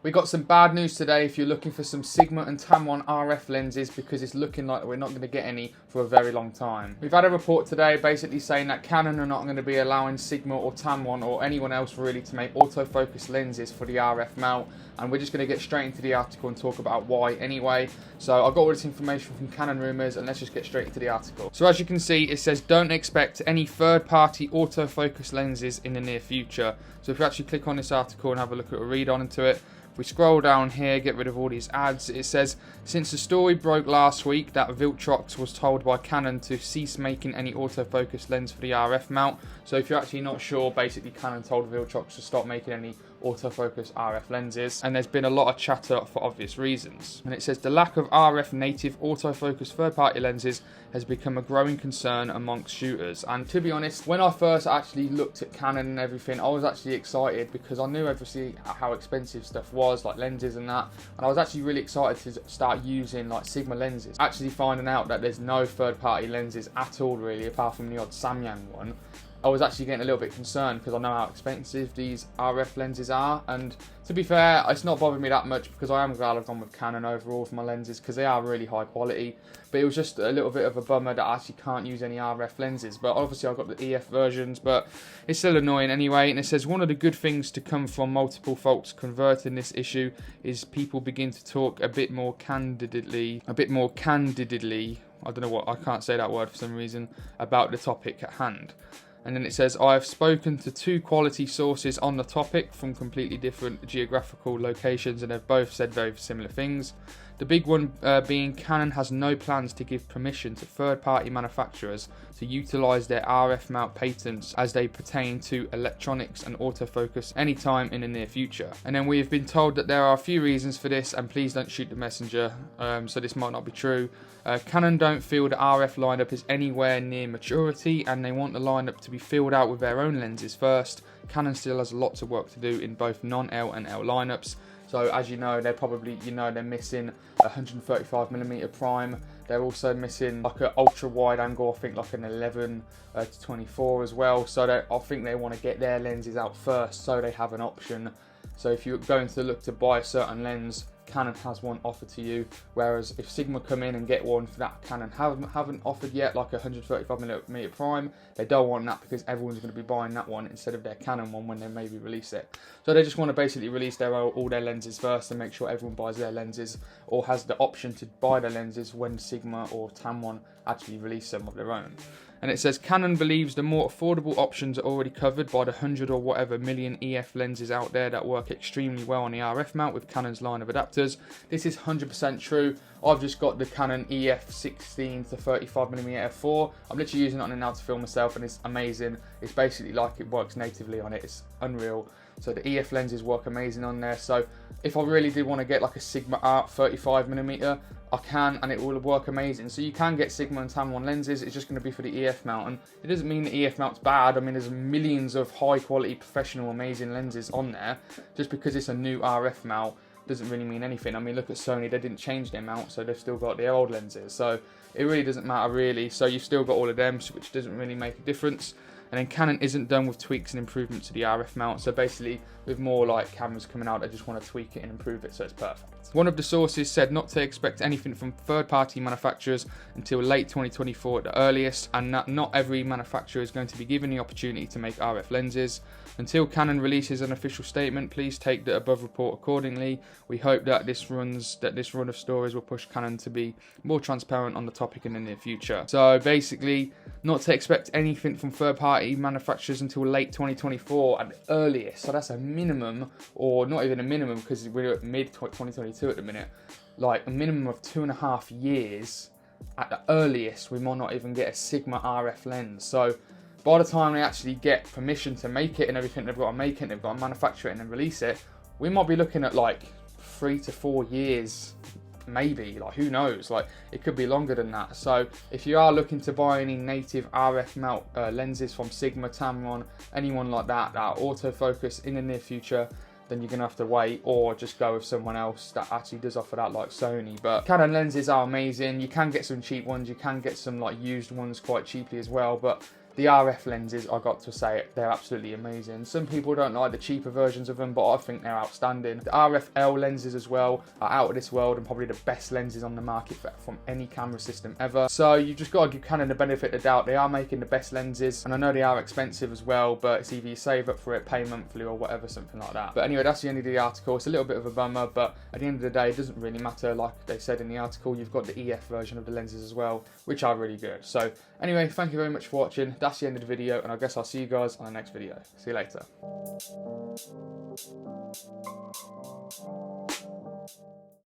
We got some bad news today if you're looking for some Sigma and Tamron RF lenses, because it's looking like we're not going to get any for a very long time. We've had a report today basically saying that Canon are not going to be allowing Sigma or Tamron or anyone else really to make autofocus lenses for the RF mount, and we're just going to get straight into the article and talk about why anyway. So I've got all this information from Canon Rumours, and let's just get straight into the article. So as you can see, it says don't expect any third-party autofocus lenses in the near future. So if you actually click on this article and have a look at a read on into it, we scroll down here, get rid of all these ads. It says, since the story broke last week that Viltrox was told by Canon to cease making any autofocus lens for the RF mount. So if you're actually not sure, basically Canon told Viltrox to stop making any autofocus RF lenses, and there's been a lot of chatter for obvious reasons. And it says the lack of RF native autofocus third-party lenses has become a growing concern amongst shooters. And to be honest, when I first actually looked at Canon and everything, I was actually excited because I knew obviously how expensive stuff was, like lenses and that, and I was actually really excited to start using like Sigma lenses. Actually finding out that there's no third-party lenses at all really, apart from the odd Samyang one, I was actually getting a little bit concerned because I know how expensive these RF lenses are. And to be fair, it's not bothering me that much because I am glad I've gone with Canon overall for my lenses because they are really high quality. But it was just a little bit of a bummer that I actually can't use any RF lenses. But obviously I've got the EF versions, but it's still annoying anyway. And it says one of the good things to come from multiple folks converting this issue is people begin to talk a bit more candidly, I don't know what, I can't say that word for some reason, about the topic at hand. And then it says, I have spoken to two quality sources on the topic from completely different geographical locations, and they've both said very similar things. The big one being Canon has no plans to give permission to third-party manufacturers to utilise their RF mount patents as they pertain to electronics and autofocus anytime in the near future. And then we have been told that there are a few reasons for this, and please don't shoot the messenger, so this might not be true. Canon don't feel the RF lineup is anywhere near maturity, and they want the lineup to be filled out with their own lenses first. Canon still has lots of work to do in both non-L and L lineups. So as you know, they're missing a 135mm prime. They're also missing like an ultra wide angle, I think like an 11 to 24 as well. So I think they want to get their lenses out first so they have an option. So if you're going to look to buy a certain lens, Canon has one offered to you, whereas if Sigma come in and get one for that Canon haven't offered yet, like a 135mm prime, they don't want that because everyone's going to be buying that one instead of their Canon one when they maybe release it. So they just want to basically release all their lenses first and make sure everyone buys their lenses or has the option to buy their lenses when Sigma or Tamron actually release some of their own. And it says Canon believes the more affordable options are already covered by the 100 or whatever million EF lenses out there that work extremely well on the RF mount with Canon's line of adapters. This is 100% true. I've just got the Canon EF 16 to 35mm f4. I'm literally using it on it now to film myself, and it's amazing. It's basically like it works natively on it. It's unreal. So the EF lenses work amazing on there. So if I really did want to get like a Sigma Art 35mm, I can, and it will work amazing. So you can get Sigma and Tamron lenses. It's just going to be for the EF mount, and it doesn't mean the EF mount's bad. I mean, there's millions of high quality, professional, amazing lenses on there. Just because it's a new RF mount doesn't really mean anything. I mean, look at Sony, they didn't change their mount, so they've still got their old lenses. So it really doesn't matter really. So you've still got all of them, which doesn't really make a difference. And then Canon isn't done with tweaks and improvements to the RF mount. So basically, with more like cameras coming out, they just want to tweak it and improve it so it's perfect. One of the sources said not to expect anything from third-party manufacturers until late 2024 at the earliest, and that not every manufacturer is going to be given the opportunity to make RF lenses. Until Canon releases an official statement, please take the above report accordingly. We hope that this run of stories will push Canon to be more transparent on the topic in the near future. So basically, not to expect anything from third-party manufacturers until late 2024 at the earliest. So that's a minimum, or not even a minimum because we're at mid 2022 at the minute. Like a minimum of 2.5 years at the earliest. We might not even get a Sigma RF lens. So by the time they actually get permission to make it and everything, they've got to make it, they've got to manufacture it and then release it, we might be looking at like 3 to 4 years, maybe, like who knows, like it could be longer than that. So if you are looking to buy any native RF mount lenses from Sigma, Tamron, anyone like that are autofocus in the near future, then you're going to have to wait or just go with someone else that actually does offer that, like Sony. But Canon lenses are amazing. You can get some cheap ones, you can get some like used ones quite cheaply as well, but the RF lenses, I got to say, they're absolutely amazing. Some people don't like the cheaper versions of them, but I think they're outstanding. The RFL lenses as well are out of this world and probably the best lenses on the market from any camera system ever. So you just got to give Canon the benefit of the doubt. They are making the best lenses, and I know they are expensive as well, but it's either you save up for it, pay monthly or whatever, something like that. But anyway, that's the end of the article. It's a little bit of a bummer, but at the end of the day, it doesn't really matter. Like they said in the article, you've got the EF version of the lenses as well, which are really good. So anyway, thank you very much for watching. That's the end of the video, and I guess I'll see you guys on the next video. See you later.